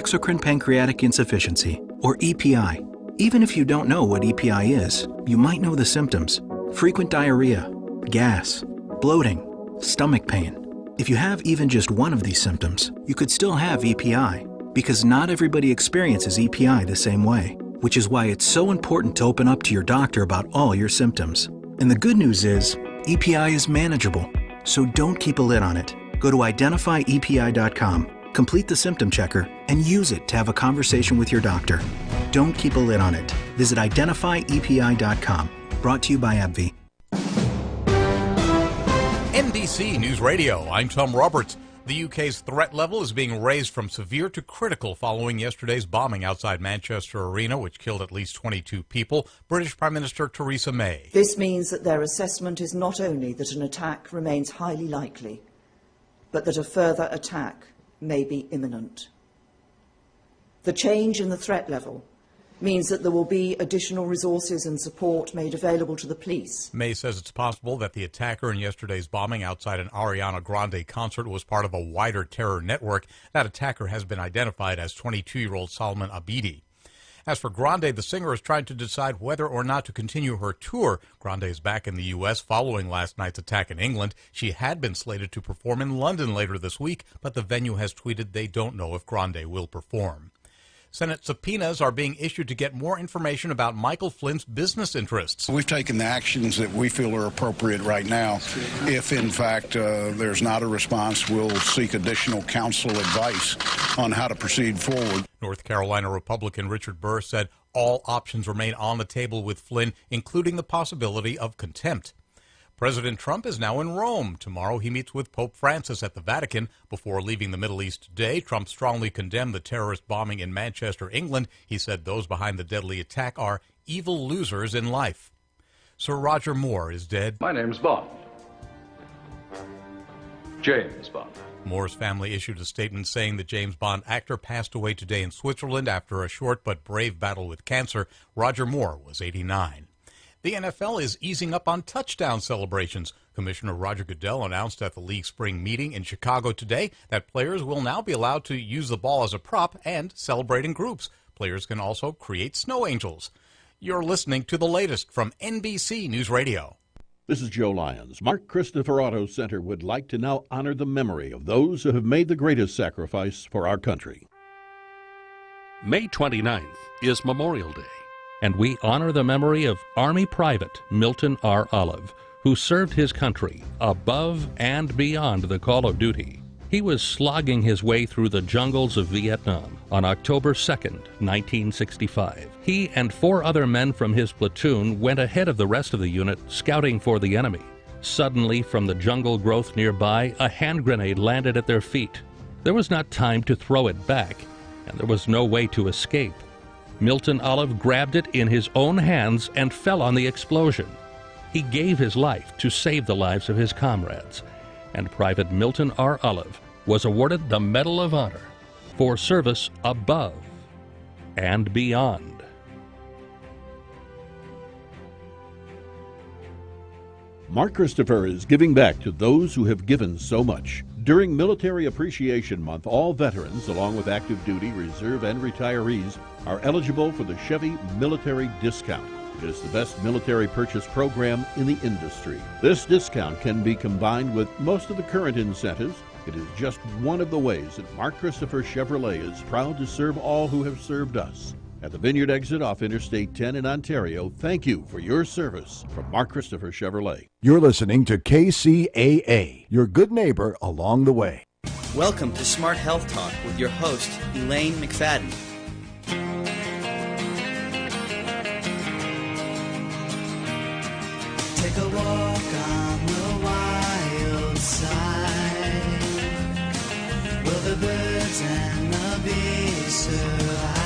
exocrine pancreatic insufficiency, or EPI. Even if you don't know what EPI is, you might know the symptoms: frequent diarrhea, gas, bloating, stomach pain. If you have even just one of these symptoms, you could still have EPI, because not everybody experiences EPI the same way, which is why it's so important to open up to your doctor about all your symptoms. And the good news is, EPI is manageable, so don't keep a lid on it. Go to identifyepi.com, complete the symptom checker, and use it to have a conversation with your doctor. Don't keep a lid on it. Visit identifyepi.com. Brought to you by AbbVie. NBC News Radio, I'm Tom Roberts. The UK's threat level is being raised from severe to critical following yesterday's bombing outside Manchester Arena, which killed at least 22 people. British Prime Minister Theresa May. This means that their assessment is not only that an attack remains highly likely, but that a further attack may be imminent. The change in the threat level means that there will be additional resources and support made available to the police. May says it's possible that the attacker in yesterday's bombing outside an Ariana Grande concert was part of a wider terror network. That attacker has been identified as 22-year-old Salman Abidi. As for Grande, the singer is trying to decide whether or not to continue her tour. Grande is back in the U.S. following last night's attack in England. She had been slated to perform in London later this week, but the venue has tweeted they don't know if Grande will perform. Senate subpoenas are being issued to get more information about Michael Flynn's business interests. We've taken the actions that we feel are appropriate right now. If, in fact, there's not a response, we'll seek additional counsel advice on how to proceed forward. North Carolina Republican Richard Burr said all options remain on the table with Flynn, including the possibility of contempt. President Trump is now in Rome. Tomorrow he meets with Pope Francis at the Vatican. Before leaving the Middle East today, Trump strongly condemned the terrorist bombing in Manchester, England. He said those behind the deadly attack are evil losers in life. Sir Roger Moore is dead. My name's Bond. James Bond. Moore's family issued a statement saying the James Bond actor passed away today in Switzerland after a short but brave battle with cancer. Roger Moore was 89. The NFL is easing up on touchdown celebrations. Commissioner Roger Goodell announced at the league spring meeting in Chicago today that players will now be allowed to use the ball as a prop and celebrate in groups. Players can also create snow angels. You're listening to the latest from NBC News Radio. This is Joe Lyons. Mark Christopher Auto Center would like to now honor the memory of those who have made the greatest sacrifice for our country. May 29th is Memorial Day, and we honor the memory of Army Private Milton R. Olive, who served his country above and beyond the call of duty. He was slogging his way through the jungles of Vietnam on October 2nd, 1965. He and 4 other men from his platoon went ahead of the rest of the unit, scouting for the enemy. Suddenly, from the jungle growth nearby, a hand grenade landed at their feet. There was not time to throw it back, and there was no way to escape. Milton Olive grabbed it in his own hands and fell on the explosion. He gave his life to save the lives of his comrades, and Private Milton R. Olive was awarded the Medal of Honor for service above and beyond. Mark Christopher is giving back to those who have given so much. During Military Appreciation Month, all veterans, along with active duty, reserve, and retirees, are eligible for the Chevy Military Discount. It is the best military purchase program in the industry. This discount can be combined with most of the current incentives. It is just one of the ways that Mark Christopher Chevrolet is proud to serve all who have served us. At the Vineyard exit off Interstate 10 in Ontario, thank you for your service from Mark Christopher Chevrolet. You're listening to KCAA, your good neighbor along the way. Welcome to Smart Health Talk with your host, Elaine McFadden. Take a walk on the wild side, where the birds and the bees survive.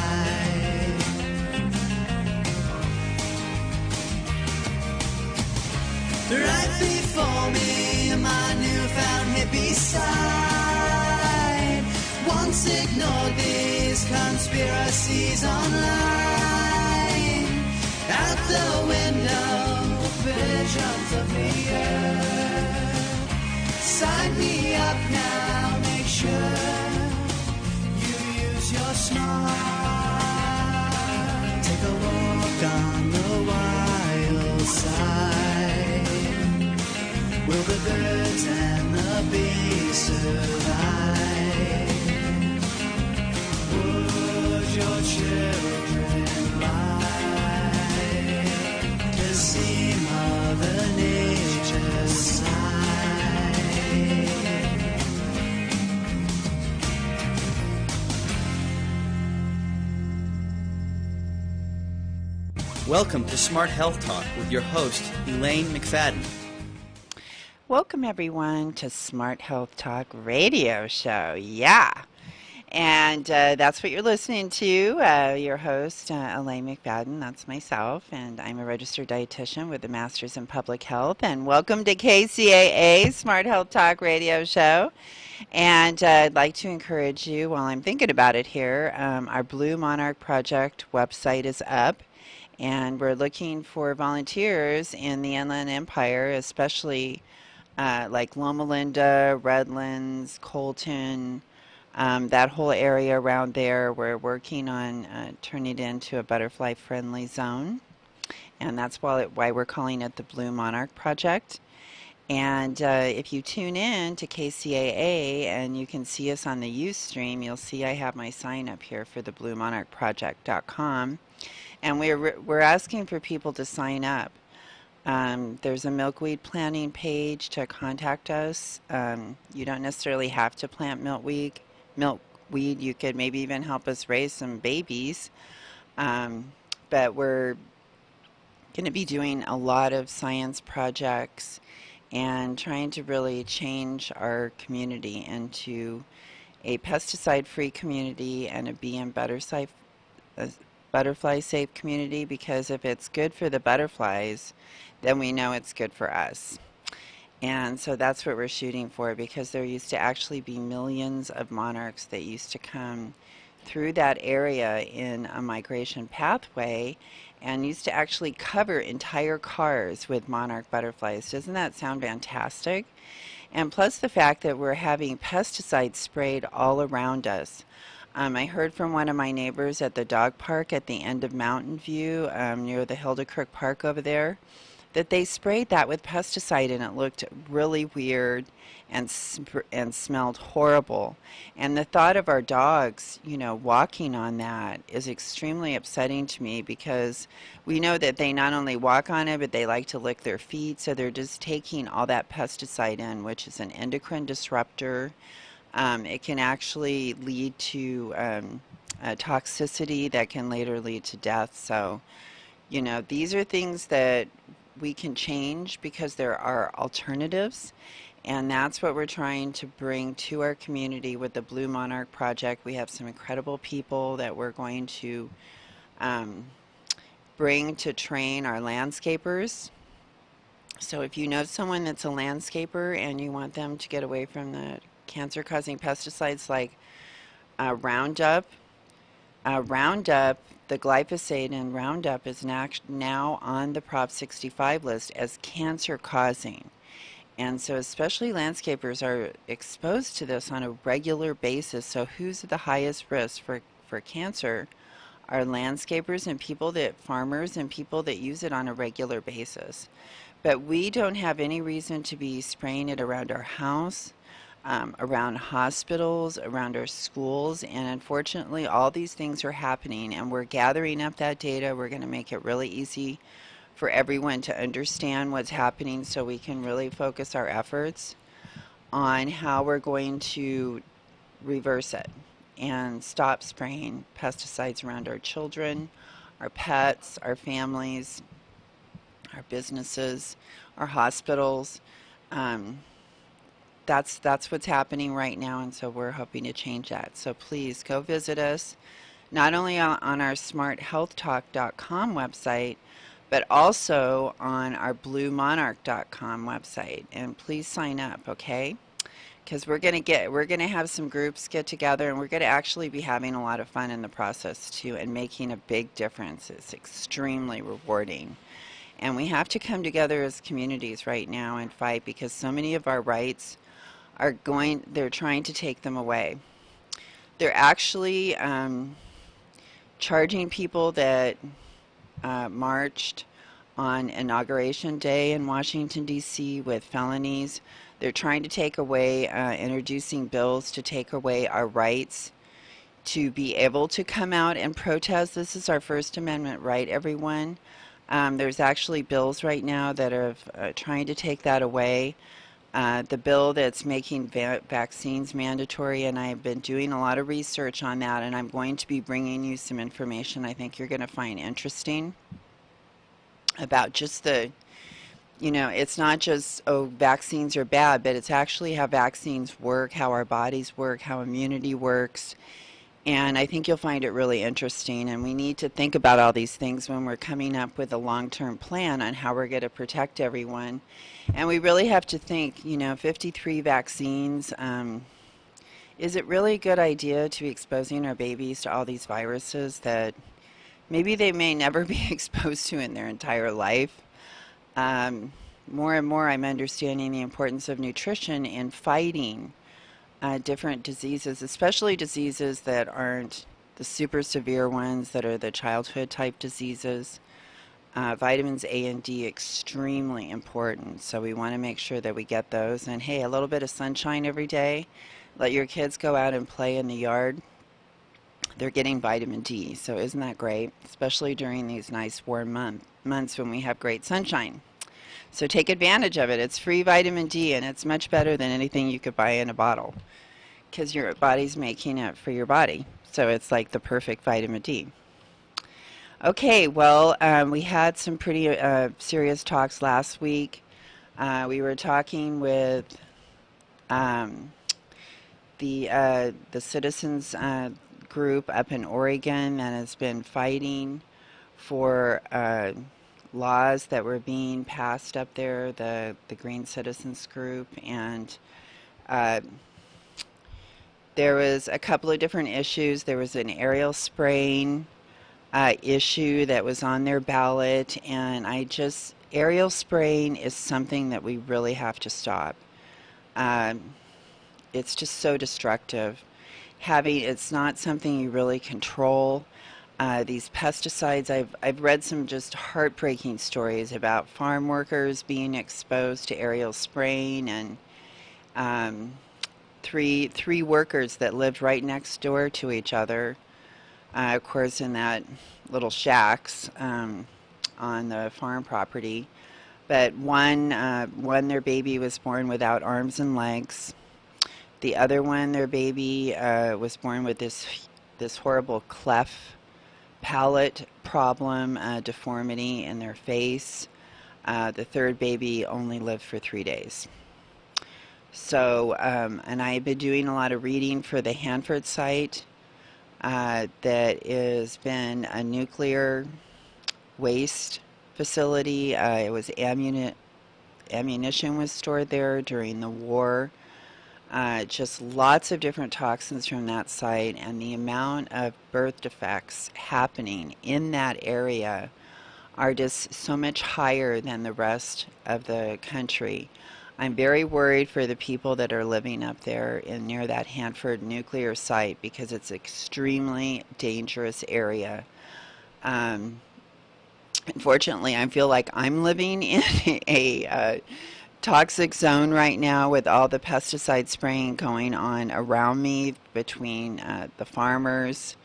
Right before me, my newfound hippie side. Once ignored these conspiracies online. Out the window, visions of the earth. Sign me up now, make sure you use 'cause you're smart. Take a walk on the wild side. Will the birds and the bees survive? Would your children ride to see Mother Nature's side? Welcome to Smart Health Talk with your host, Elaine McFadden. Welcome, everyone, to Smart Health Talk radio show. Yeah. And that's what you're listening to. Your host, Elaine McFadden, that's myself, and I'm a registered dietitian with a master's in public health. And welcome to KCAA, Smart Health Talk radio show. And I'd like to encourage you, while I'm thinking about it here, our Blue Monarch Project website is up. And we're looking for volunteers in the Inland Empire, especially like Loma Linda, Redlands, Colton, that whole area around there. We're working on turning it into a butterfly-friendly zone. And that's why we're calling it the Blue Monarch Project. And if you tune in to KCAA and you can see us on the Ustream, you'll see I have my sign up here for the BlueMonarchProject.com. And we're asking for people to sign up. There's a milkweed planting page to contact us. You don't necessarily have to plant milkweed. You could maybe even help us raise some babies. But we're going to be doing a lot of science projects and trying to really change our community into a pesticide-free community and a bee and butterfly-safe community, because if it's good for the butterflies, then we know it's good for us. And so that's what we're shooting for, because there used to actually be millions of monarchs that used to come through that area in a migration pathway and used to actually cover entire cars with monarch butterflies. Doesn't that sound fantastic? And plus the fact that we're having pesticides sprayed all around us. I heard from one of my neighbors at the dog park at the end of Mountain View, near the Hildekirk Park over there, that they sprayed that with pesticide and it looked really weird and smelled horrible. And the thought of our dogs, walking on that is extremely upsetting to me, because we know that they not only walk on it, but they like to lick their feet. So they're just taking all that pesticide in, which is an endocrine disruptor. It can actually lead to a toxicity that can later lead to death. So, these are things that we can change because there are alternatives. And that's what we're trying to bring to our community with the Blue Monarch Project. We have some incredible people that we're going to bring to train our landscapers. So if you know someone that's a landscaper and you want them to get away from the cancer-causing pesticides like Roundup, the glyphosate in Roundup is now on the Prop 65 list as cancer-causing. And so especially landscapers are exposed to this on a regular basis. So who's at the highest risk for cancer are landscapers and farmers and people that use it on a regular basis. But we don't have any reason to be spraying it around our house, around hospitals, around our schools, and unfortunately all these things are happening, and we're gathering up that data. We're going to make it really easy for everyone to understand what's happening so we can really focus our efforts on how we're going to reverse it and stop spraying pesticides around our children, our pets, our families, our businesses, our hospitals. That's what's happening right now, and so we're hoping to change that. So please go visit us, not only on our smarthealthtalk.com website, but also on our bluemonarch.com website. And please sign up, okay? Because we're gonna have some groups get together, and we're gonna actually be having a lot of fun in the process too, and making a big difference. It's extremely rewarding. And we have to come together as communities right now and fight, because so many of our rights they're trying to take them away. They're actually charging people that marched on Inauguration Day in Washington, D.C. with felonies. They're trying to take away, introducing bills to take away our rights to be able to come out and protest. This is our First Amendment right, everyone. There's actually bills right now that are trying to take that away. The bill that's making vaccines mandatory, and I've been doing a lot of research on that, and I'm going to be bringing you some information I think you're going to find interesting about just the, it's not just, oh, vaccines are bad, but it's actually how vaccines work, how our bodies work, how immunity works. And I think you'll find it really interesting. And we need to think about all these things when we're coming up with a long-term plan on how we're going to protect everyone. And we really have to think, 53 vaccines. Is it really a good idea to be exposing our babies to all these viruses that maybe they may never be exposed to in their entire life? More and more I'm understanding the importance of nutrition in fighting different diseases, especially diseases that aren't the super severe ones that are the childhood type diseases. Vitamins A and D extremely important, so we want to make sure that we get those. And hey, a little bit of sunshine every day. Let your kids go out and play in the yard. They're getting vitamin D, so isn't that great? Especially during these nice warm months when we have great sunshine. So take advantage of it. It's free vitamin D, and it's much better than anything you could buy in a bottle because your body's making it for your body. So it's like the perfect vitamin D. Okay, well, we had some pretty serious talks last week. We were talking with the citizens group up in Oregon that has been fighting for laws that were being passed up there, the Green Citizens Group, and there was a couple of different issues. There was an aerial spraying issue that was on their ballot, and aerial spraying is something that we really have to stop. It's just so destructive. It's not something you really control. These pesticides, I've read some just heartbreaking stories about farm workers being exposed to aerial spraying, and three workers that lived right next door to each other, of course in that little shacks on the farm property. But one their baby was born without arms and legs. The other one, their baby was born with this horrible cleft palate problem, deformity in their face. The third baby only lived for 3 days. So, and I've been doing a lot of reading for the Hanford site that has been a nuclear waste facility. It was ammunition was stored there during the war. Just lots of different toxins from that site, and the amount of birth defects happening in that area are just so much higher than the rest of the country. I'm very worried for the people that are living up there near that Hanford nuclear site because it's an extremely dangerous area. Unfortunately, I feel like I'm living in a toxic zone right now with all the pesticide spraying going on around me between the farmers,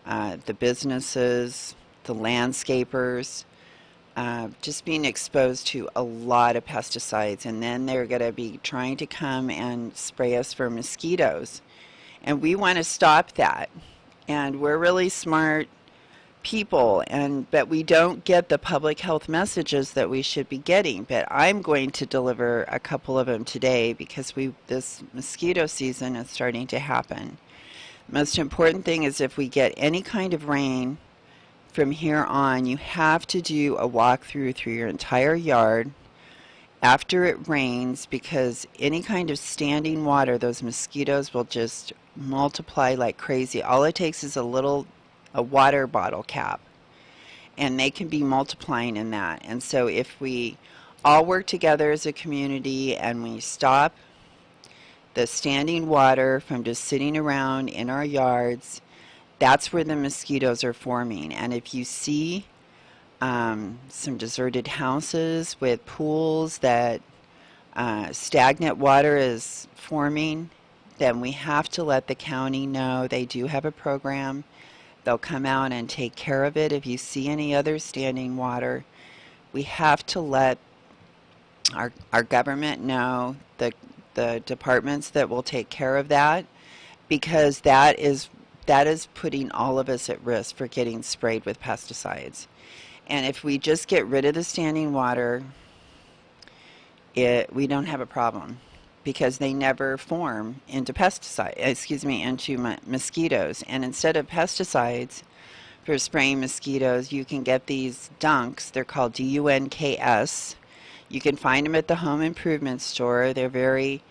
the businesses, the landscapers, just being exposed to a lot of pesticides. And then they're going to be trying to come and spray us for mosquitoes. And we want to stop that. And we're really smart people, but we don't get the public health messages that we should be getting. But I'm going to deliver a couple of them today because this mosquito season is starting to happen. The most important thing is if we get any kind of rain from here on, you have to do a walkthrough through your entire yard after it rains, because any kind of standing water, those mosquitoes will just multiply like crazy. All it takes is a water bottle cap, and they can be multiplying in that. And so if we all work together as a community and we stop the standing water from just sitting around in our yards, that's where the mosquitoes are forming. And if you see some deserted houses with pools that stagnant water is forming, then we have to let the county know. They do have a program. They'll come out and take care of it. If you see any other standing water, we have to let our government know, the departments that will take care of that, because that is putting all of us at risk for getting sprayed with pesticides. And if we just get rid of the standing water, we don't have a problem, because they never form into into mosquitoes. And instead of pesticides for spraying mosquitoes, you can get these dunks. They're called DUNKS. You can find them at the home improvement store. They're very,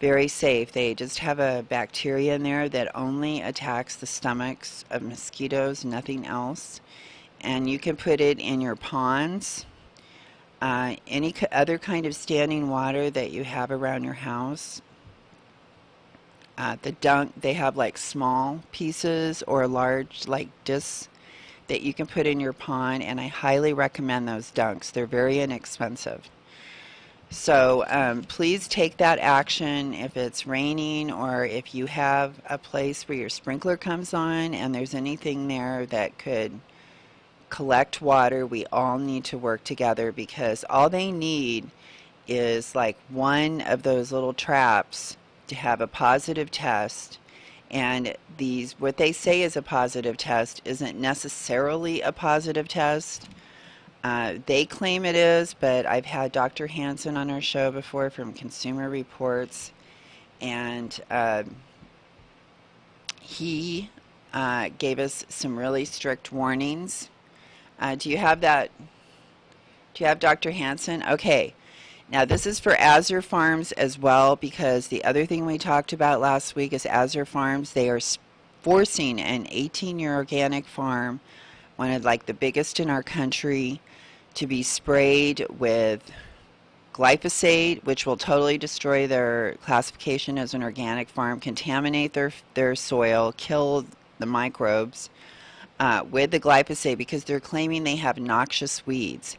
very safe. They just have a bacteria in there that only attacks the stomachs of mosquitoes, nothing else. And you can put it in your ponds, any other kind of standing water that you have around your house. The dunk, they have like small pieces or large like discs that you can put in your pond, and I highly recommend those dunks. They're very inexpensive. So please take that action if it's raining, or if you have a place where your sprinkler comes on and there's anything there that could collect water. We all need to work together, because all they need is like one of those little traps to have a positive test. And what they say is a positive test isn't necessarily a positive test. They claim it is, but I've had Dr. Hansen on our show before from Consumer Reports, and he gave us some really strict warnings. Do you have that? Do you have Dr. Hansen? Okay. Now, this is for Azure Farms as well, because the other thing we talked about last week is Azure Farms. They are forcing an 18-year organic farm, one of like the biggest in our country, to be sprayed with glyphosate, which will totally destroy their classification as an organic farm, contaminate their soil, kill the microbes with the glyphosate, because they're claiming they have noxious weeds.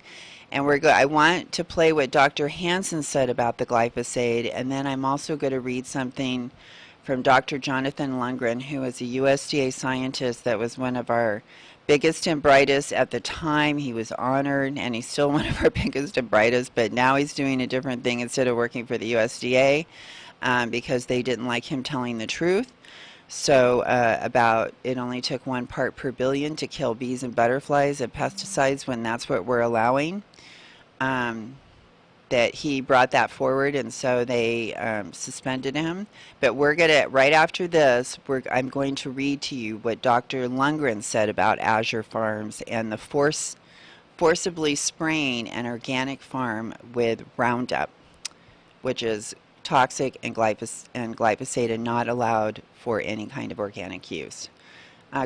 And I want to play what Dr. Hansen said about the glyphosate, and then I'm also going to read something from Dr. Jonathan Lundgren, who is a USDA scientist that was one of our biggest and brightest at the time. He was honored, and he's still one of our biggest and brightest, but now he's doing a different thing instead of working for the USDA because they didn't like him telling the truth. So about it only took 1 part per billion to kill bees and butterflies of pesticides, when that's what we're allowing. That he brought that forward, and so they suspended him. But we're going to, right after this, I'm going to read to you what Dr. Lundgren said about Azure Farms and the forcibly spraying an organic farm with Roundup, which is toxic and glyphosate and not allowed for any kind of organic use.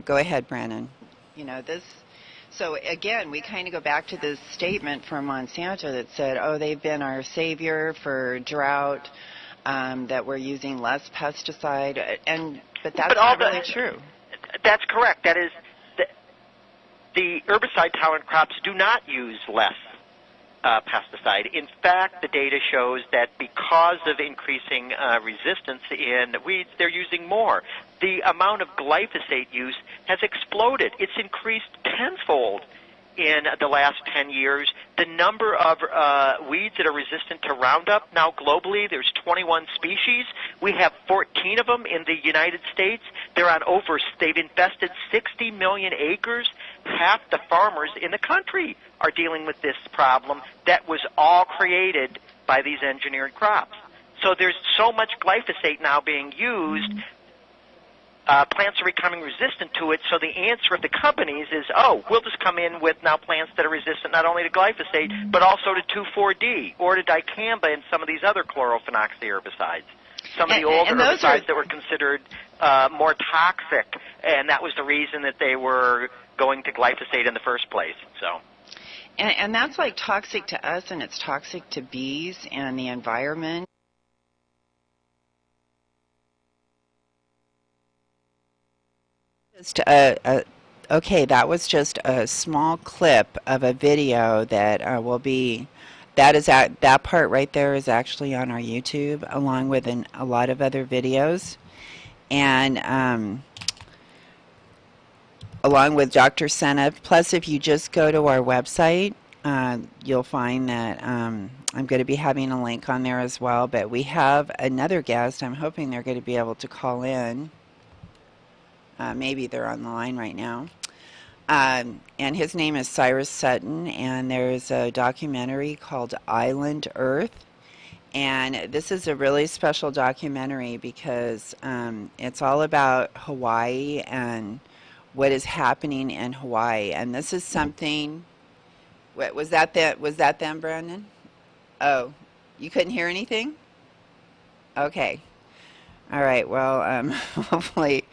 Go ahead, Brandon. So again, we kind of go back to this statement from Monsanto that said, oh, they've been our savior for drought, that we're using less pesticide, but that's not really true. That's correct. That is, the herbicide-tolerant crops do not use less pesticide. In fact, the data shows that because of increasing resistance in weeds, they're using more. The amount of glyphosate use has exploded. It's increased tenfold in the last 10 years. The number of weeds that are resistant to Roundup, now globally, there's 21 species. We have 14 of them in the United States. They've infested 60 million acres. Half the farmers in the country are dealing with this problem that was all created by these engineered crops. So there's so much glyphosate now being used, plants are becoming resistant to it, so the answer of the companies is, we'll just come in with now plants that are resistant not only to glyphosate, but also to 2,4-D or to dicamba and some of these other chlorophenoxy herbicides. Some of the older herbicides that were considered more toxic, and that was the reason that they were going to glyphosate in the first place. So, and that's like toxic to us, and it's toxic to bees and the environment. Okay, that was just a small clip of a video that will be. That part right there is actually on our YouTube, along with a lot of other videos, and along with Dr. Senna. Plus, if you just go to our website, you'll find that I'm going to be having a link on there as well. But we have another guest. I'm hoping they're going to be able to call in. Maybe they're on the line right now. And his name is Cyrus Sutton, and there's a documentary called Island Earth. And this is a really special documentary because it's all about Hawaii and what is happening in Hawaii. And this is something. What was that? Was that them, Brandon? Oh, you couldn't hear anything? Okay. All right. Well, hopefully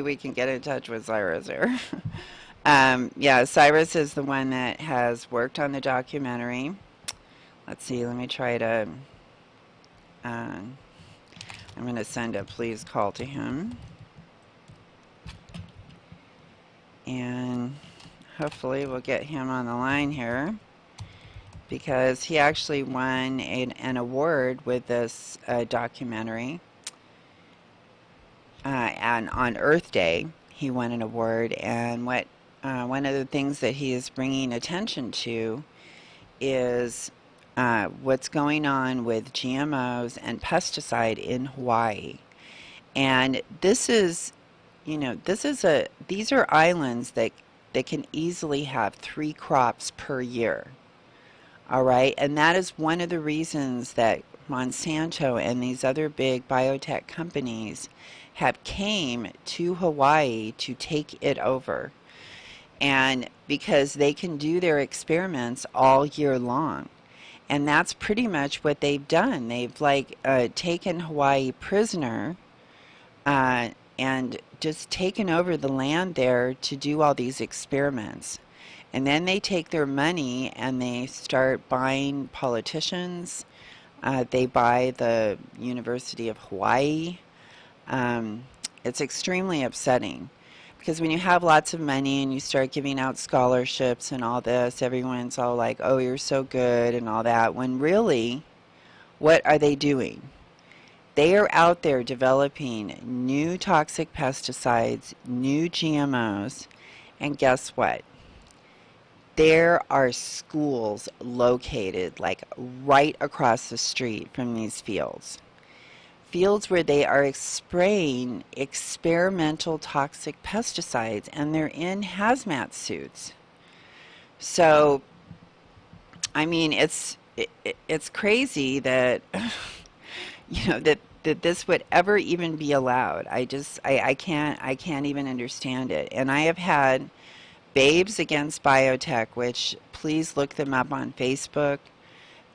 we can get in touch with Cyrus here. Yeah, Cyrus is the one that has worked on the documentary. Let's see. Let me try to. I'm going to send a please call to him, and hopefully we'll get him on the line here, because he actually won an award with this documentary. And on Earth Day, he won an award. And one of the things that he is bringing attention to is what's going on with GMOs and pesticide in Hawaii. And these are islands that can easily have 3 crops per year. All right, and that is one of the reasons that Monsanto and these other big biotech companies have came to Hawaii to take it over. And because they can do their experiments all year long. And that's pretty much what they've done. They've taken Hawaii prisoner and just taken over the land there to do all these experiments. And then they take their money and they start buying politicians. They buy the University of Hawaii. It's extremely upsetting. Because when you have lots of money and you start giving out scholarships and all this, everyone's all like, oh, you're so good and all that. When really, what are they doing? They are out there developing new toxic pesticides, new GMOs, and guess what? There are schools located right across the street from these fields. Fields where they are spraying experimental toxic pesticides, and they're in hazmat suits. So, I mean, it's crazy that that this would ever even be allowed. I can't even understand it. And I have had Babes Against Biotech, which please look them up on Facebook.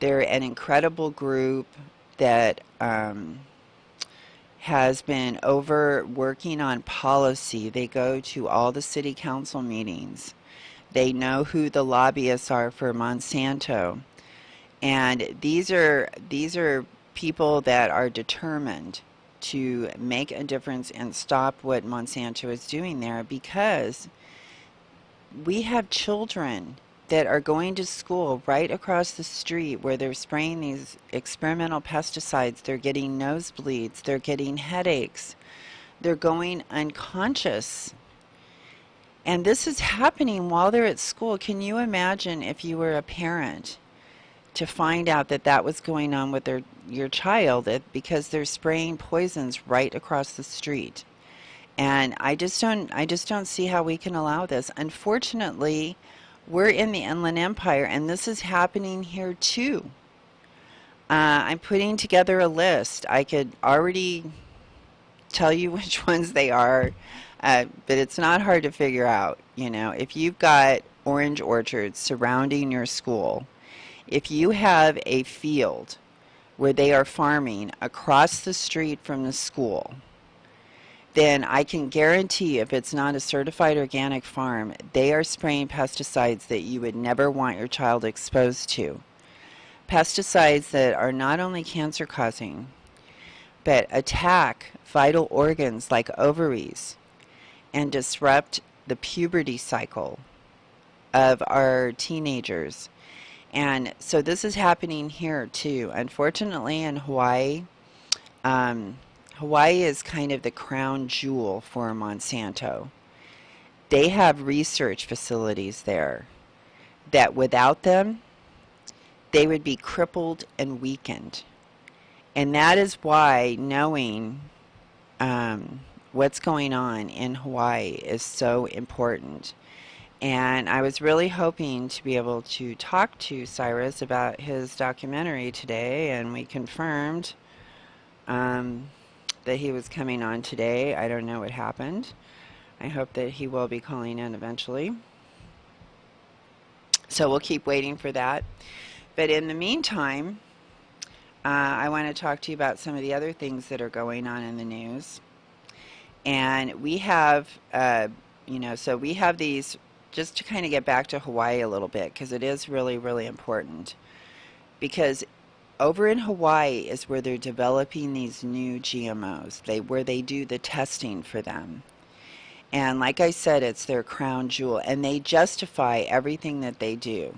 They're an incredible group that has been working on policy. They go to all the city council meetings. They know who the lobbyists are for Monsanto. And these are people that are determined to make a difference and stop what Monsanto is doing there, because we have children that are going to school right across the street where they're spraying these experimental pesticides. They're getting nosebleeds. They're getting headaches. They're going unconscious. And this is happening while they're at school. Can you imagine if you were a parent to find out that that was going on with your child because they're spraying poisons right across the street? And I just don't see how we can allow this. Unfortunately, we're in the Inland Empire, and this is happening here too. I'm putting together a list. I could already tell you which ones they are, but it's not hard to figure out. If you've got orange orchards surrounding your school, if you have a field where they are farming across the street from the school, then I can guarantee, if it's not a certified organic farm, they are spraying pesticides that you would never want your child exposed to. Pesticides that are not only cancer causing, but attack vital organs like ovaries and disrupt the puberty cycle of our teenagers. And so this is happening here too. Unfortunately, in Hawaii, Hawaii is kind of the crown jewel for Monsanto. They have research facilities there that without them, they would be crippled and weakened. And that is why knowing what's going on in Hawaii is so important. And I was really hoping to be able to talk to Cyrus about his documentary today, and we confirmed that he was coming on today. I don't know what happened. I hope that he will be calling in eventually. So we'll keep waiting for that. But in the meantime, I want to talk to you about some of the other things that are going on in the news. And we have, so we have these, just to kind of get back to Hawaii a little bit, because it is really, really important. Because over in Hawaii is where they're developing these new GMOs, where they do the testing for them. And like I said, it's their crown jewel, and they justify everything that they do,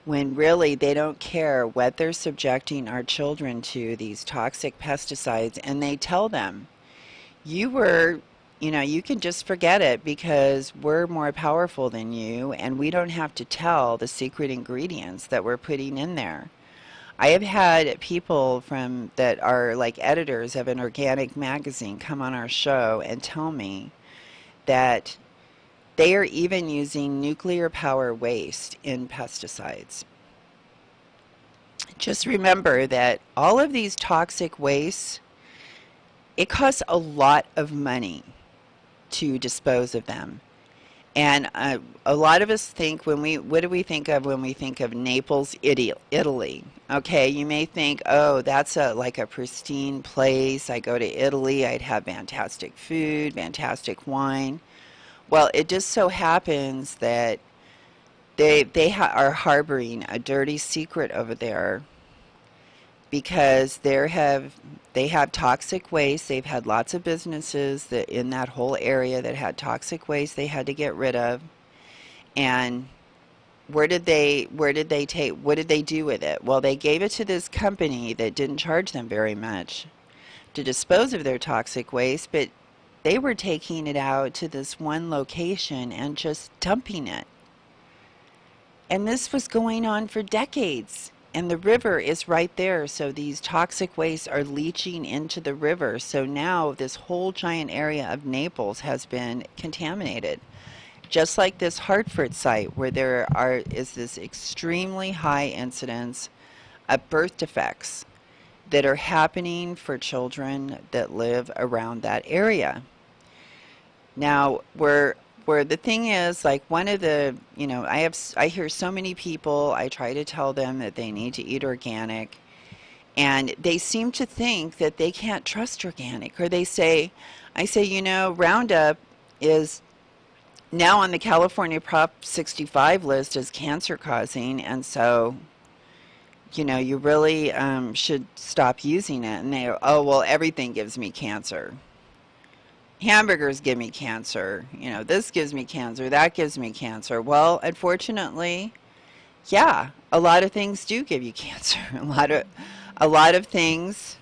when really they don't care what they're subjecting our children to, these toxic pesticides, and they tell them, you can just forget it because we're more powerful than you, and we don't have to tell the secret ingredients that we're putting in there. I have had people that are like editors of an organic magazine come on our show and tell me that they are even using nuclear power waste in pesticides. Just remember that all of these toxic wastes, it costs a lot of money to dispose of them. And a lot of us think, what do we think of when we think of Naples, Italy? Okay, you may think, oh, that's like a pristine place. I go to Italy, I'd have fantastic food, fantastic wine. Well, it just so happens that they are harboring a dirty secret over there, because they have toxic waste. They've had lots of businesses that in that whole area that had toxic waste they had to get rid of. And what did they do with it? Well, they gave it to this company that didn't charge them very much to dispose of their toxic waste, but they were taking it out to this one location and just dumping it. And this was going on for decades. And the river is right there, so these toxic wastes are leaching into the river. So now this whole giant area of Naples has been contaminated. Just like this Hartford site, where there is this extremely high incidence of birth defects that are happening for children that live around that area. Now, where the thing is, like, one of the, I hear so many people, I try to tell them that they need to eat organic, and they seem to think that they can't trust organic, or I say, Roundup is now on the California Prop 65 list as cancer causing, and so, you really should stop using it. And they go, oh, well, everything gives me cancer. Hamburgers give me cancer, this gives me cancer, that gives me cancer. Well, unfortunately, yeah, a lot of things do give you cancer. A lot of things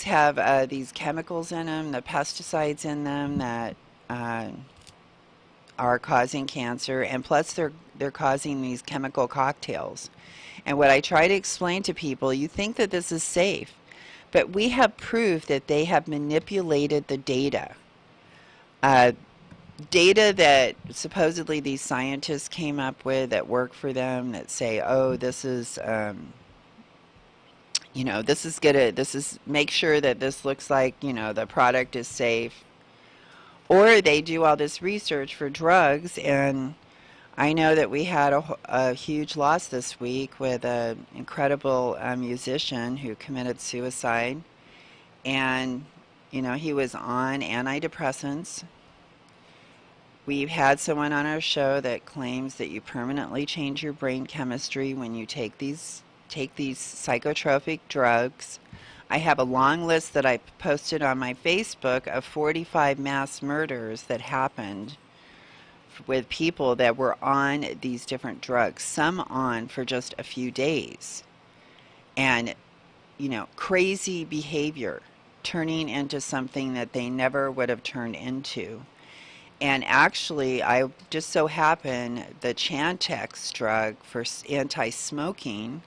have these chemicals in them, the pesticides in them that are causing cancer, and plus they're causing these chemical cocktails. And what I try to explain to people, you think that this is safe, but we have proof that they have manipulated the data. Data that supposedly these scientists came up with that work for them, that say, oh, this is, make sure that this looks like, the product is safe. Or they do all this research for drugs, and I know that we had a huge loss this week with an incredible musician who committed suicide. And, he was on antidepressants. We've had someone on our show that claims that you permanently change your brain chemistry when you take these psychotropic drugs. I have a long list that I posted on my Facebook of 45 mass murders that happened with people that were on these different drugs, some on for just a few days. And, you know, crazy behavior turning into something that they never would have turned into. And actually, I just so happened the Chantix drug for anti-smoking,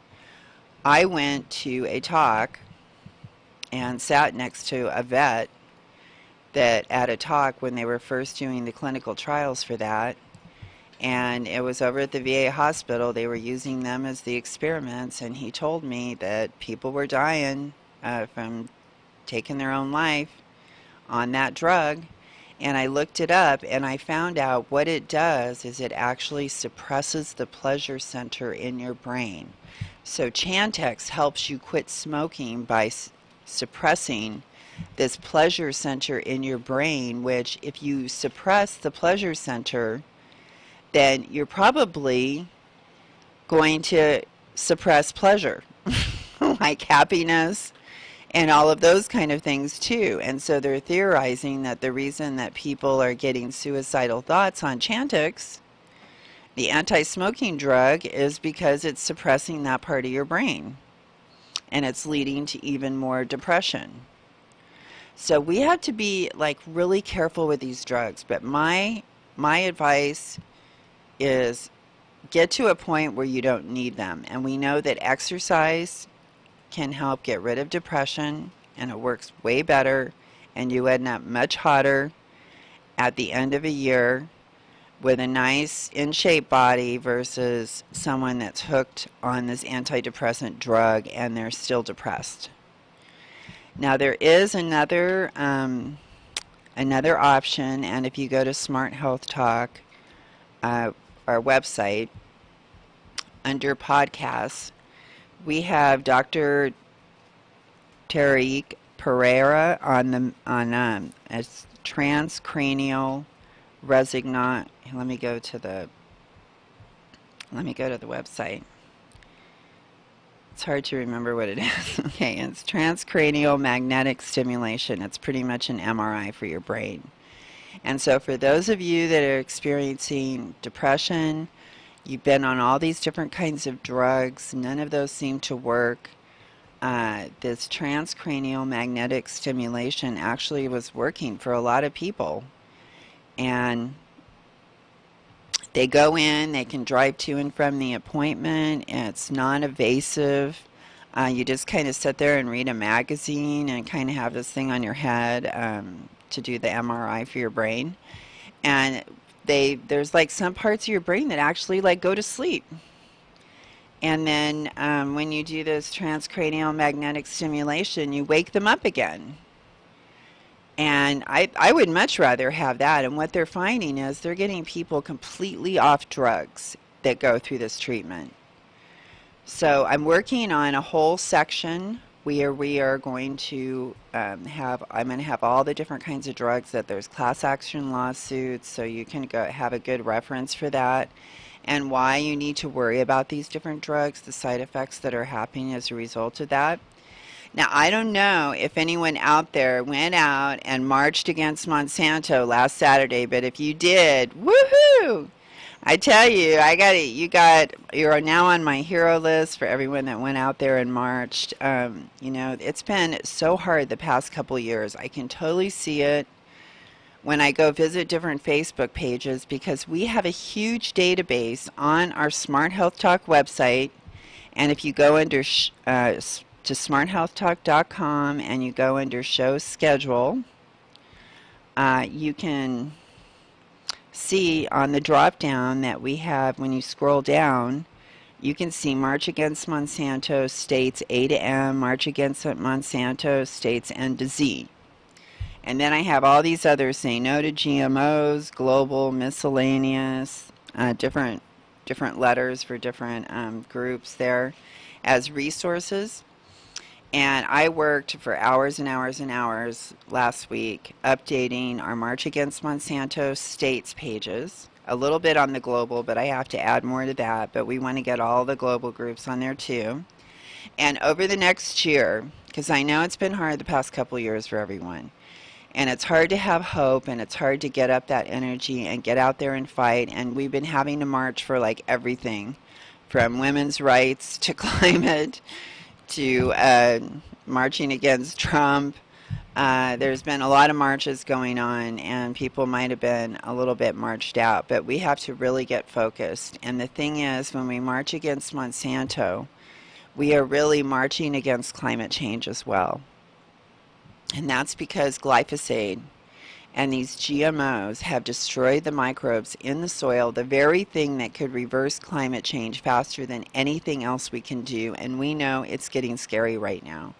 I went to a talk and sat next to a vet that at a talk when they were first doing the clinical trials for that. And it was over at the VA hospital. They were using them as the experiments, and he told me that people were dying from taking their own life on that drug. And I looked it up, and I found out what it does is it actually suppresses the pleasure center in your brain. So Chantix helps you quit smoking by suppressing this pleasure center in your brain, which if you suppress the pleasure center, then you're probably going to suppress pleasure, like happiness and all of those kind of things too. And so they're theorizing that the reason that people are getting suicidal thoughts on Chantix, the anti-smoking drug, is because it's suppressing that part of your brain, and it's leading to even more depression. So we have to be like really careful with these drugs. But my advice is get to a point where you don't need them. And we know that exercise can help get rid of depression, and it works way better, and you end up much hotter at the end of a year with a nice in-shape body versus someone that's hooked on this antidepressant drug and they're still depressed. Now there is another option, and if you go to Smart Health Talk, our website, under podcasts, we have Dr. Tariq Pereira on it's transcranial resonant. Let me go to the website. It's hard to remember what it is. Okay, it's transcranial magnetic stimulation. It's pretty much an MRI for your brain. And so for those of you that are experiencing depression, you've been on all these different kinds of drugs, none of those seem to work. This transcranial magnetic stimulation actually was working for a lot of people. And they go in, they can drive to and from the appointment, and it's non-invasive. You just kind of sit there and read a magazine and kind of have this thing on your head to do the MRI for your brain. And there's like some parts of your brain that actually like go to sleep. And then when you do this transcranial magnetic stimulation, you wake them up again. And I would much rather have that. And what they're finding is they're getting people completely off drugs that go through this treatment. So I'm working on a whole section where we are going to I'm going to have all the different kinds of drugs that there's class action lawsuits, so you can go have a good reference for that, and why you need to worry about these different drugs, the side effects that are happening as a result of that. Now, I don't know if anyone out there went out and marched against Monsanto last Saturday, but if you did, woohoo! I tell you, you are now on my hero list for everyone that went out there and marched. You know, it's been so hard the past couple years. I can totally see it when I go visit different Facebook pages, because we have a huge database on our Smart Health Talk website. And if you go under to smarthealthtalk.com and you go under show schedule, you can see on the drop down that we have, when you scroll down, you can see March Against Monsanto states A to M, March Against Monsanto states N to Z. And then I have all these others saying no to GMOs, global, miscellaneous, different letters for different groups there as resources. And I worked for hours and hours and hours last week updating our March Against Monsanto states pages, a little bit on the global, but I have to add more to that. But we want to get all the global groups on there too. And over the next year, because I know it's been hard the past couple years for everyone, and it's hard to have hope, and it's hard to get up that energy and get out there and fight, and we've been having to march for like everything, from women's rights to climate to marching against Trump. There's been a lot of marches going on, and people might have been a little bit marched out, but we have to really get focused. And the thing is, when we march against Monsanto, we are really marching against climate change as well. And that's because glyphosate and these GMOs have destroyed the microbes in the soil, the very thing that could reverse climate change faster than anything else we can do. And we know it's getting scary right now.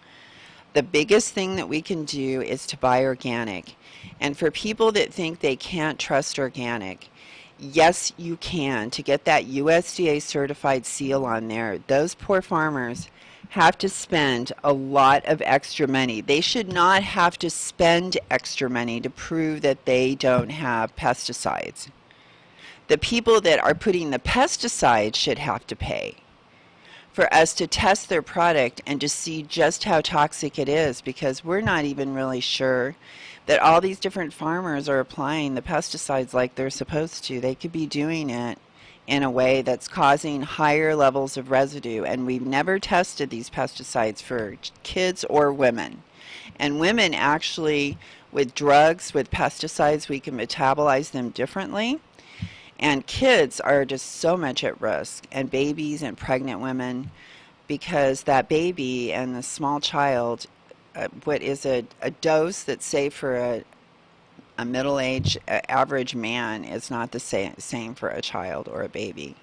The biggest thing that we can do is to buy organic. And for people that think they can't trust organic, yes, you can. To get that USDA certified seal on there, those poor farmers have to spend a lot of extra money. They should not have to spend extra money to prove that they don't have pesticides. The people that are putting the pesticides should have to pay for us to test their product and to see just how toxic it is, because we're not even really sure that all these different farmers are applying the pesticides like they're supposed to. They could be doing it in a way that's causing higher levels of residue, and we've never tested these pesticides for kids or women. And women actually, with drugs, with pesticides, we can metabolize them differently. And kids are just so much at risk, and babies and pregnant women, because that baby and the small child, what is a dose that's safe for a middle-aged average man is not the same for a child or a baby.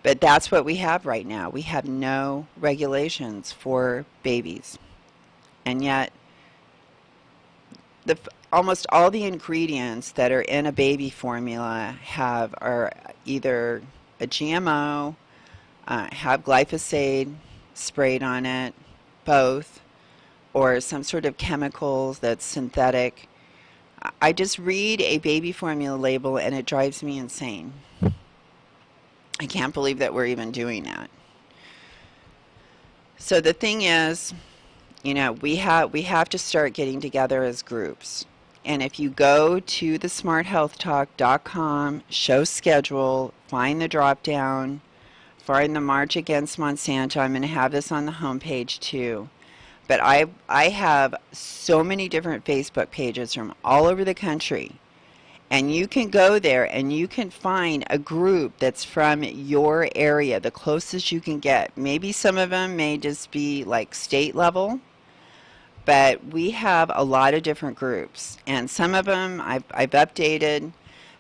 But that's what we have right now. We have no regulations for babies. And yet, almost all the ingredients that are in a baby formula are either a GMO, have glyphosate sprayed on it, both, or some sort of chemicals that's synthetic. I just read a baby formula label and it drives me insane. I can't believe that we're even doing that. So the thing is, you know, we have to start getting together as groups. And if you go to the smarthealthtalk.com, show schedule, find the drop down, find the March Against Monsanto. I'm going to have this on the homepage too. But I have so many different Facebook pages from all over the country. And you can go there and you can find a group that's from your area, the closest you can get. Maybe some of them may just be like state level, but we have a lot of different groups. And some of them I've updated.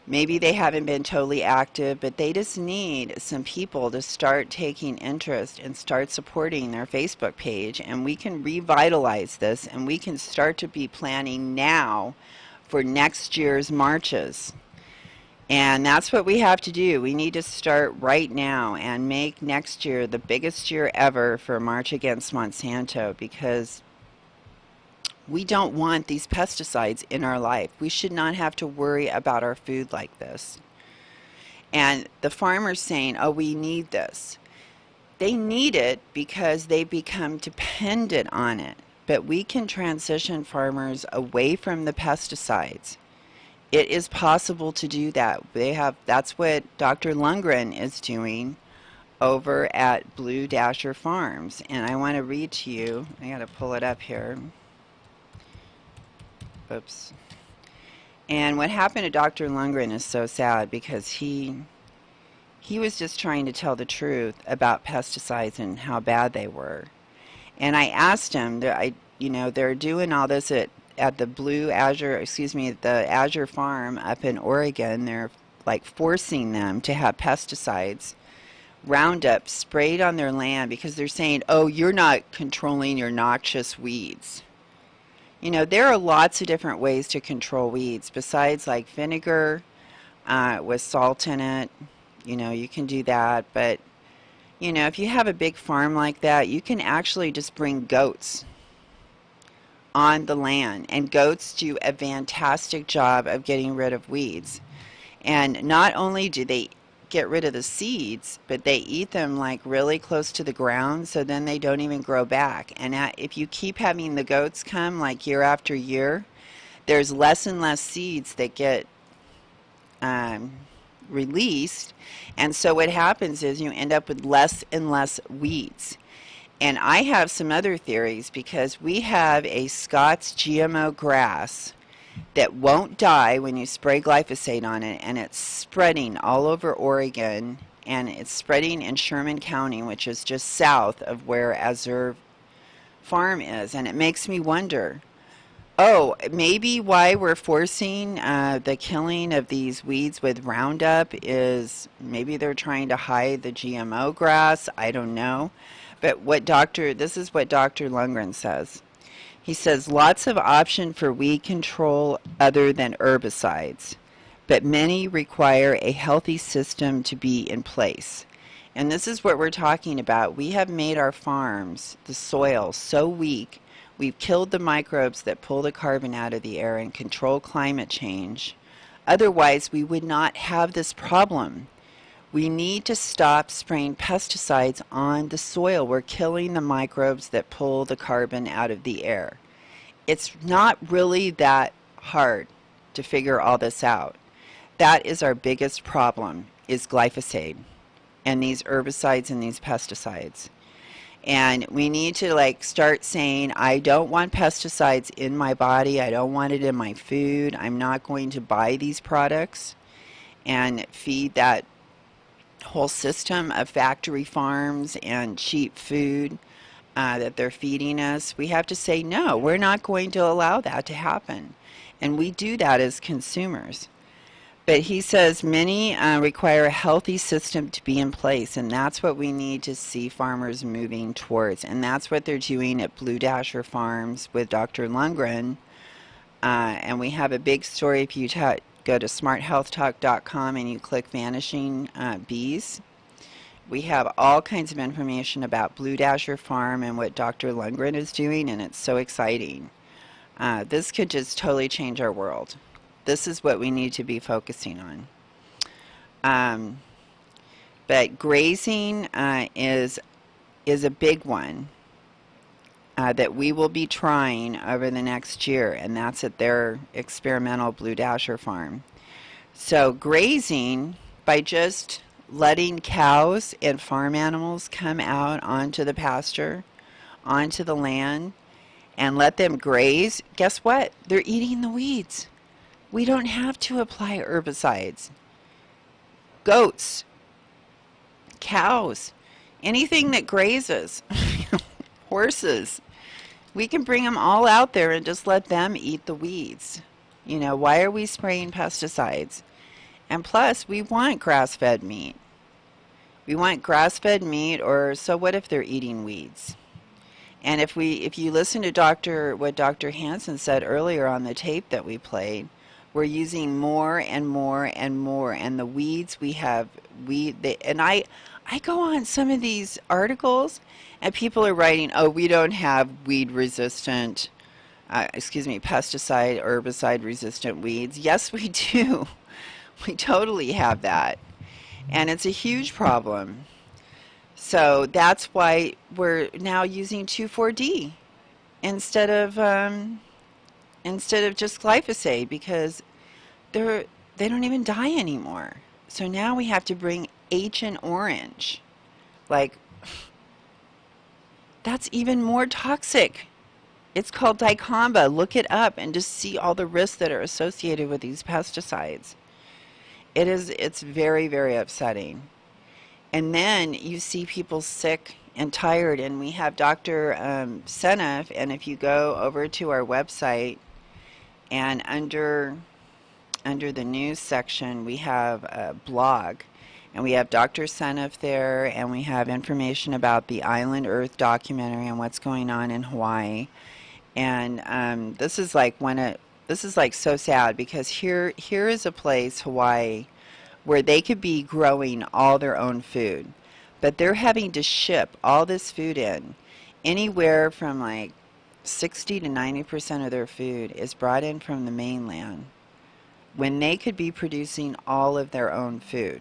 Maybe they haven't been totally active, but they just need some people to start taking interest and start supporting their Facebook page. And we can revitalize this, and we can start to be planning now for next year's marches. And that's what we have to do. We need to start right now and make next year the biggest year ever for March Against Monsanto, because we don't want these pesticides in our life. We should not have to worry about our food like this. And the farmers saying, oh, we need this. They need it because they become dependent on it. But we can transition farmers away from the pesticides. It is possible to do that. That's what Dr. Lundgren is doing over at Blue Dasher Farms. And I want to read to you. I got to pull it up here. Oops. And what happened to Dr. Lundgren is so sad, because he was just trying to tell the truth about pesticides and how bad they were. And I asked him, they're doing all this at the Azure Farm up in Oregon. They're like forcing them to have pesticides, Roundup, sprayed on their land, because they're saying, oh, you're not controlling your noxious weeds. You know, there are lots of different ways to control weeds besides like vinegar with salt in it. You know, you can do that. But, you know, if you have a big farm like that, you can actually just bring goats on the land. And goats do a fantastic job of getting rid of weeds. And not only do they get rid of the seeds, but they eat them like really close to the ground, so then they don't even grow back. And if you keep having the goats come like year after year, there's less and less seeds that get released, and so what happens is you end up with less and less weeds. And I have some other theories, because we have a Scott's GMO grass that won't die when you spray glyphosate on it, and it's spreading all over Oregon, and it's spreading in Sherman County, which is just south of where Azure Farm is. And it makes me wonder, maybe why we're forcing the killing of these weeds with Roundup is maybe they're trying to hide the GMO grass. I don't know. But this is what Dr. Lundgren says. He says, lots of option for weed control other than herbicides, but many require a healthy system to be in place. And this is what we're talking about. We have made our farms, the soil, so weak. We've killed the microbes that pull the carbon out of the air and control climate change. Otherwise, we would not have this problem. We need to stop spraying pesticides on the soil. We're killing the microbes that pull the carbon out of the air. It's not really that hard to figure all this out. That is our biggest problem, is glyphosate and these herbicides and these pesticides. And we need to start saying, I don't want pesticides in my body. I don't want it in my food. I'm not going to buy these products and feed that whole system of factory farms and cheap food that they're feeding us. We have to say, no, we're not going to allow that to happen. And we do that as consumers. But he says many require a healthy system to be in place, and that's what we need to see farmers moving towards. And that's what they're doing at Blue Dasher Farms with Dr. Lundgren. And we have a big story. If you go to smarthealthtalk.com and you click Vanishing Bees, we have all kinds of information about Blue Dasher Farm and what Dr. Lundgren is doing, and it's so exciting. This could just totally change our world. This is what we need to be focusing on. But grazing is a big one that we will be trying over the next year, and that's at their experimental Blue Dasher farm. So grazing, by just letting cows and farm animals come out onto the pasture, onto the land, and let them graze, guess what? They're eating the weeds. We don't have to apply herbicides. Goats, cows, anything that grazes, horses, we can bring them all out there and just let them eat the weeds. Why are we spraying pesticides? And plus, we want grass-fed meat. We want grass-fed meat, or so what if they're eating weeds? And if you listen to what Dr. Hansen said earlier on the tape that we played, we're using more and more and more, and the weeds we have, and I go on some of these articles, and people are writing, we don't have pesticide, herbicide resistant weeds. Yes, we do. We totally have that. And it's a huge problem. So that's why we're now using 2,4-D instead of just glyphosate, because they don't even die anymore. So now we have to bring Agent Orange. That's even more toxic. It's called dicamba. Look it up and just see all the risks that are associated with these pesticides. It's very, very upsetting. And then you see people sick and tired, and we have Dr. Seneff, and if you go over to our website and under the news section, we have a blog, and we have Dr. Seneff there, and we have information about the Island Earth documentary and what's going on in Hawaii. And this is so sad, because here is a place, Hawaii, where they could be growing all their own food, but they're having to ship all this food in. Anywhere from 60 to 90% of their food is brought in from the mainland, when they could be producing all of their own food.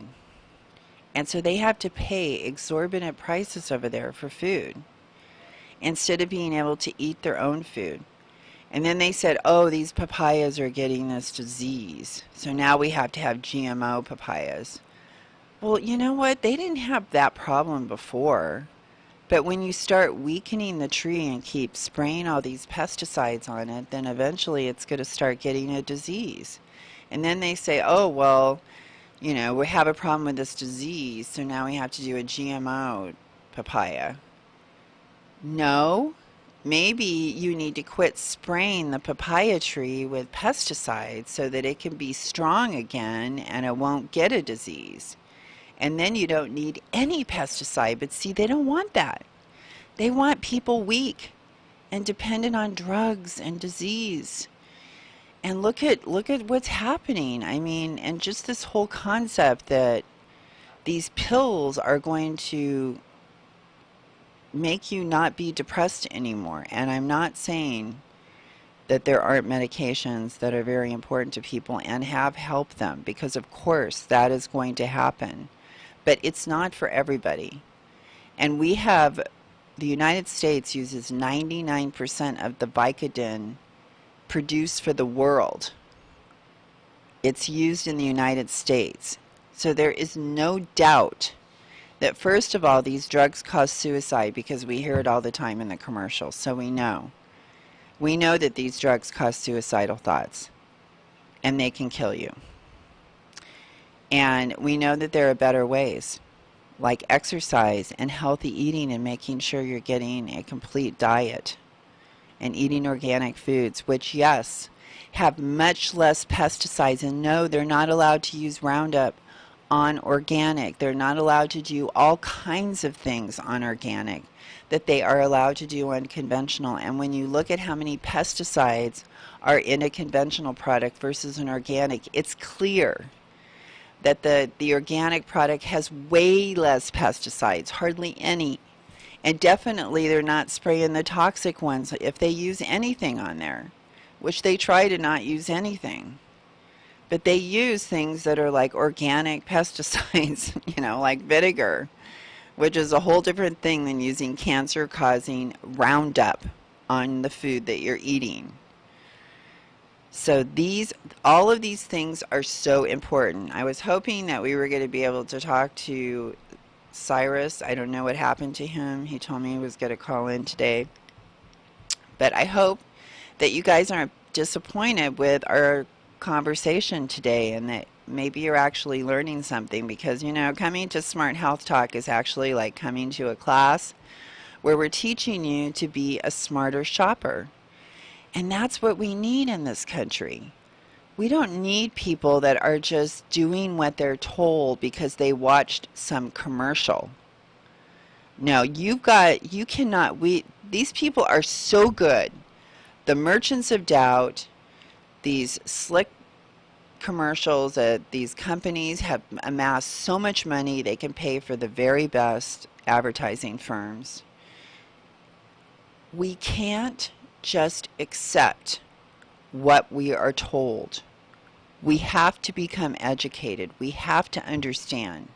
And so they have to pay exorbitant prices over there for food instead of being able to eat their own food. And then they said, oh, these papayas are getting this disease, so now we have to have GMO papayas. Well, you know what? They didn't have that problem before. But when you start weakening the tree and keep spraying all these pesticides on it, then eventually it's going to start getting a disease. And then they say, oh, well, you know, we have a problem with this disease, so now we have to do a GMO papaya. No, maybe you need to quit spraying the papaya tree with pesticides so that it can be strong again and it won't get a disease. And then you don't need any pesticide. But see, they don't want that. They want people weak and dependent on drugs and disease. And look at what's happening. I mean, and just this whole concept that these pills are going to make you not be depressed anymore. And I'm not saying that there aren't medications that are very important to people and have helped them, because of course that is going to happen. But it's not for everybody. And we have, the United States uses 99% of the Vicodin produced for the world. It's used in the United States. So there is no doubt that, first of all, these drugs cause suicide, because we hear it all the time in the commercials. So we know. We know that these drugs cause suicidal thoughts, and they can kill you. And we know that there are better ways, like exercise and healthy eating and making sure you're getting a complete diet and eating organic foods, which, yes, have much less pesticides. And no, they're not allowed to use Roundup on organic. They're not allowed to do all kinds of things on organic that they are allowed to do on conventional. And when you look at how many pesticides are in a conventional product versus an organic, it's clear that the organic product has way less pesticides, hardly any. And definitely they're not spraying the toxic ones if they use anything on there, which they try to not use anything. But they use things that are like organic pesticides, you know, like vinegar, which is a whole different thing than using cancer-causing Roundup on the food that you're eating. So all of these things are so important. I was hoping that we were going to be able to talk to Cyrus. I don't know what happened to him. He told me he was going to call in today. But I hope that you guys aren't disappointed with our conversation today, and that maybe you're actually learning something, because, you know, coming to Smart Health Talk is actually like coming to a class where we're teaching you to be a smarter shopper. And that's what we need in this country. We don't need people that are just doing what they're told because they watched some commercial. No, these people are so good. The merchants of doubt, these slick commercials that these companies have amassed so much money they can pay for the very best advertising firms. We can't just accept what we are told. We have to become educated. We have to understand.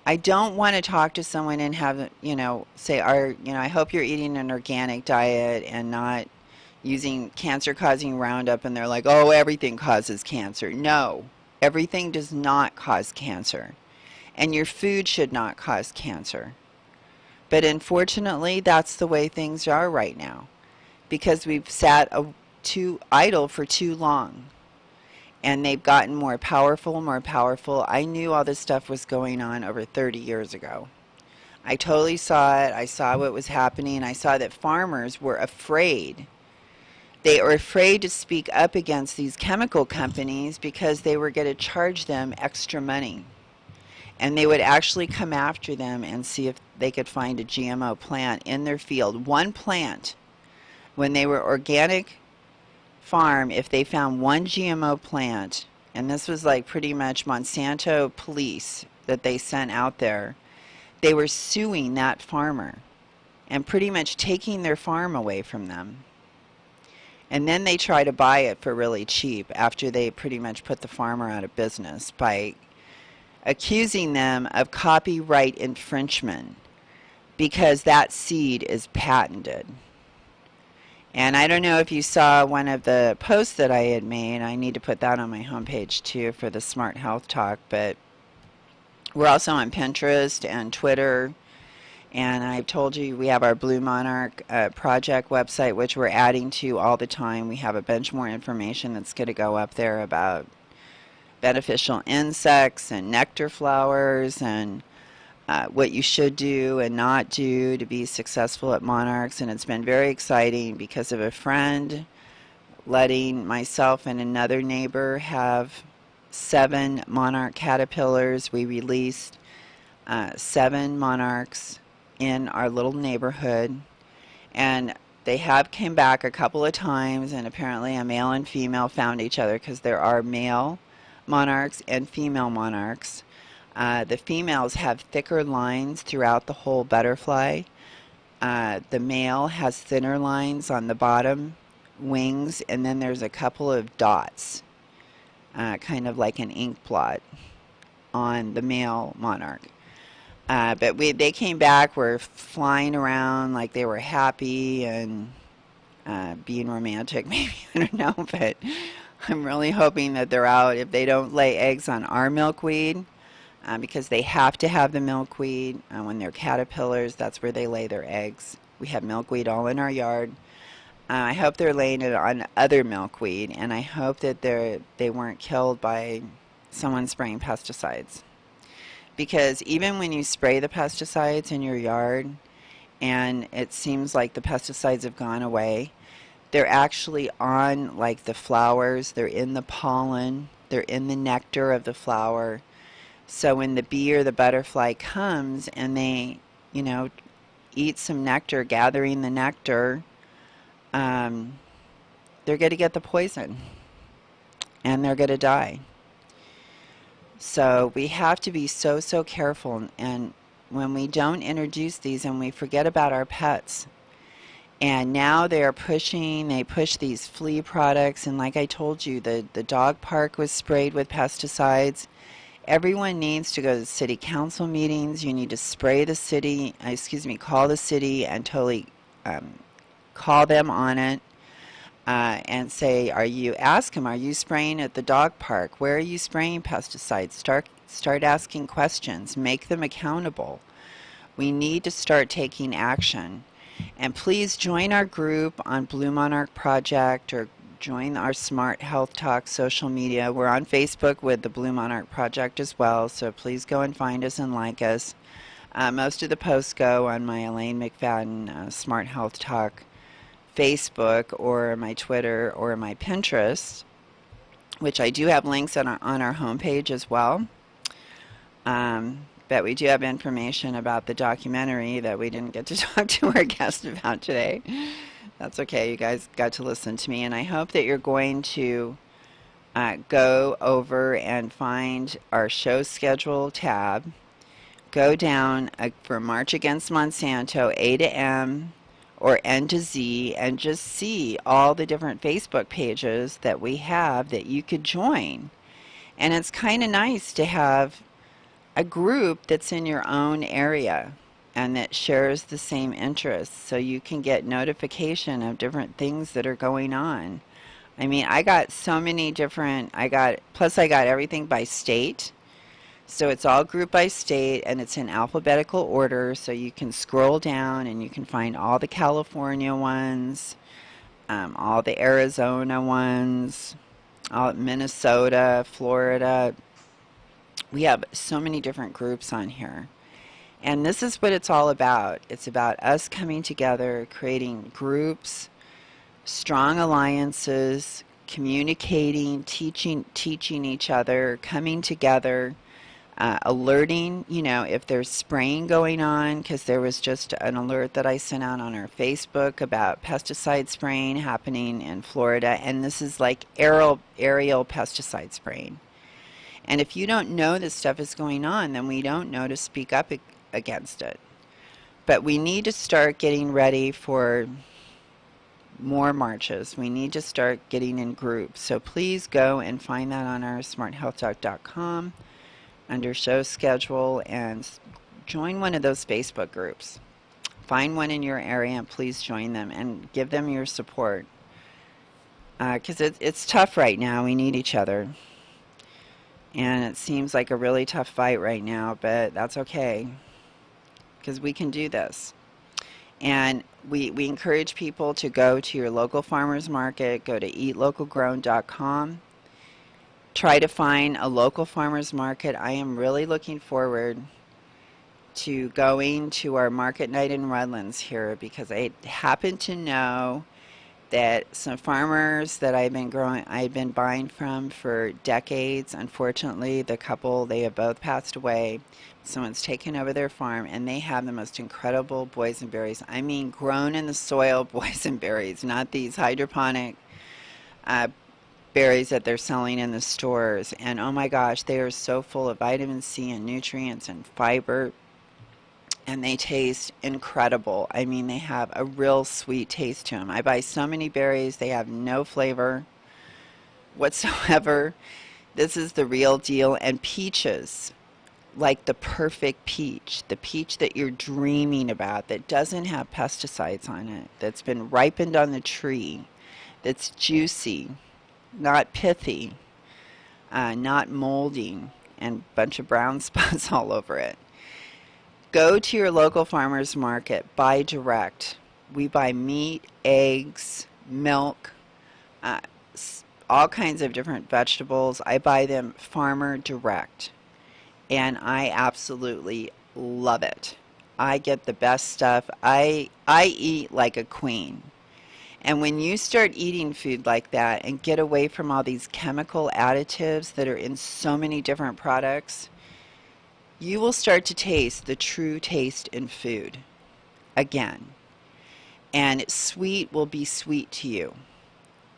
I don't want to talk to someone and have, say, I hope you're eating an organic diet and not using cancer-causing Roundup, and they're like, oh, everything causes cancer. No, everything does not cause cancer. And your food should not cause cancer. But unfortunately, that's the way things are right now, because we've sat too idle for too long. And they've gotten more powerful, more powerful. I knew all this stuff was going on over 30 years ago. I totally saw it. I saw what was happening. I saw that farmers were afraid. They were afraid to speak up against these chemical companies because they were going to charge them extra money. And they would actually come after them and see if they could find a GMO plant in their field. One plant, when they were organic farm, if they found one GMO plant, and this was like pretty much Monsanto police that they sent out there, they were suing that farmer and pretty much taking their farm away from them. And then they try to buy it for really cheap after they pretty much put the farmer out of business by accusing them of copyright infringement because that seed is patented. And I don't know if you saw one of the posts that I had made. I need to put that on my homepage too for the Smart Health Talk. But we're also on Pinterest and Twitter. And I've told you we have our Blue Monarch project website, which we're adding to all the time. We have a bunch more information that's going to go up there about beneficial insects and nectar flowers and what you should do and not do to be successful at monarchs. And it's been very exciting because of a friend letting myself and another neighbor have 7 monarch caterpillars. We released 7 monarchs in our little neighborhood, and they have came back a couple of times, and apparently a male and female found each other because there are male monarchs and female monarchs. The females have thicker lines throughout the whole butterfly. The male has thinner lines on the bottom wings, and then there's a couple of dots, kind of like an ink blot on the male monarch. But they came back, were flying around like they were happy and being romantic, maybe, I don't know, but I'm really hoping that they're out if they don't lay eggs on our milkweed. Because they have to have the milkweed when they're caterpillars. That's where they lay their eggs. We have milkweed all in our yard. I hope they're laying it on other milkweed, and I hope that they weren't killed by someone spraying pesticides. Because even when you spray the pesticides in your yard and it seems like the pesticides have gone away, they're actually on like the flowers, they're in the pollen, they're in the nectar of the flower. So when the bee or the butterfly comes and they, eat some nectar, gathering the nectar, they're going to get the poison and they're going to die. So we have to be so careful. And when we don't introduce these and we forget about our pets, and now they push these flea products. And like I told you, the dog park was sprayed with pesticides. Everyone needs to go to city council meetings. You need to spray the city, call the city and totally call them on it and say, ask them, are you spraying at the dog park? Where are you spraying pesticides? Start asking questions. Make them accountable. We need to start taking action. And please join our group on Blue Monarch Project or join our Smart Health Talk social media. We're on Facebook with the Blue Monarch Project as well, so please go and find us and like us. Most of the posts go on my Elaine McFadden Smart Health Talk Facebook or my Twitter or my Pinterest, which I do have links on our homepage as well. But we do have information about the documentary that we didn't get to talk to our guest about today. That's okay. You guys got to listen to me, and I hope that you're going to go over and find our show schedule tab. Go down for March Against Monsanto, A to M or N to Z, and just see all the different Facebook pages that we have that you could join. And it's kind of nice to have a group that's in your own area and that shares the same interests, so you can get notification of different things that are going on. I mean, I got so many different, plus I got everything by state. So it's all grouped by state, and it's in alphabetical order, so you can scroll down and you can find all the California ones, all the Arizona ones, all Minnesota, Florida. We have so many different groups on here. And this is what it's all about. It's about us coming together, creating groups, strong alliances, communicating, teaching each other, coming together, alerting, if there's spraying going on, because there was just an alert that I sent out on our Facebook about pesticide spraying happening in Florida. And this is like aerial pesticide spraying. And if you don't know this stuff is going on, then we don't know to speak up against it. But we need to start getting ready for more marches. We need to start getting in groups. So please go and find that on our smarthealthtalk.com under show schedule and join one of those Facebook groups. Find one in your area and please join them and give them your support. Because it's tough right now. We need each other. And it seems like a really tough fight right now, but that's okay. Because we can do this. And we encourage people to go to your local farmers market, go to eatlocalgrown.com. Try to find a local farmers market. I am really looking forward to going to our market night in Redlands here because I happen to know that some farmers that I've been buying from for decades, unfortunately, the couple, they have both passed away. Someone's taken over their farm, and they have the most incredible boysenberries. I mean, grown in the soil boysenberries, not these hydroponic berries that they're selling in the stores. And oh my gosh, they are so full of vitamin C and nutrients and fiber. And they taste incredible. I mean, they have a real sweet taste to them. I buy so many berries, they have no flavor whatsoever. This is the real deal. And peaches, like the perfect peach, the peach that you're dreaming about, that doesn't have pesticides on it, that's been ripened on the tree, that's juicy, not pithy, not molding, and a bunch of brown spots all over it. Go to your local farmer's market. Buy direct. We buy meat, eggs, milk, all kinds of different vegetables. I buy them farmer direct. And I absolutely love it. I get the best stuff. I eat like a queen. And when you start eating food like that and get away from all these chemical additives that are in so many different products, you will start to taste the true taste in food again. And sweet will be sweet to you.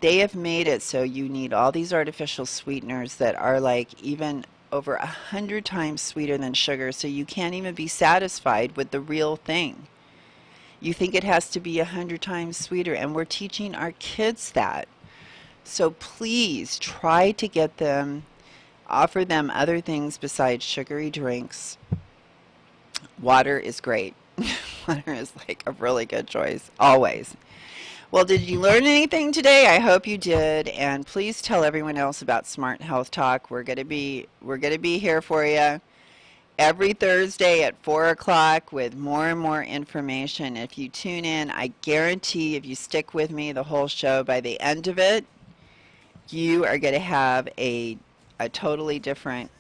They have made it so you need all these artificial sweeteners that are like even over 100 times sweeter than sugar, so you can't even be satisfied with the real thing. You think it has to be 100 times sweeter, and we're teaching our kids that. So please try to get them, offer them other things besides sugary drinks. Water is great. Water is like a really good choice, always. Well, did you learn anything today? I hope you did, and please tell everyone else about Smart Health Talk. We're gonna be here for you every Thursday at 4 o'clock with more and more information. If you tune in, I guarantee if you stick with me the whole show, by the end of it, you are going to have a totally different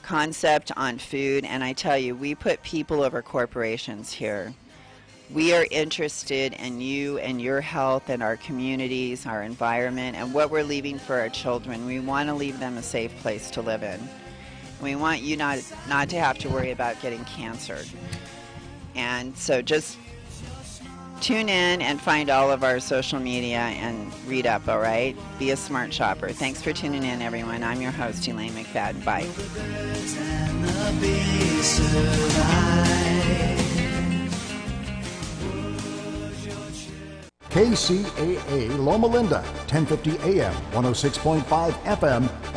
concept on food. And I tell you, we put people over corporations here. We are interested in you and your health and our communities, our environment, and what we're leaving for our children. We want to leave them a safe place to live in. We want you not to have to worry about getting cancer. And so just tune in and find all of our social media and read up, all right? Be a smart shopper. Thanks for tuning in, everyone. I'm your host, Elaine McFadden. Bye. KCAA Loma Linda, 1050 AM, 106.5 FM, and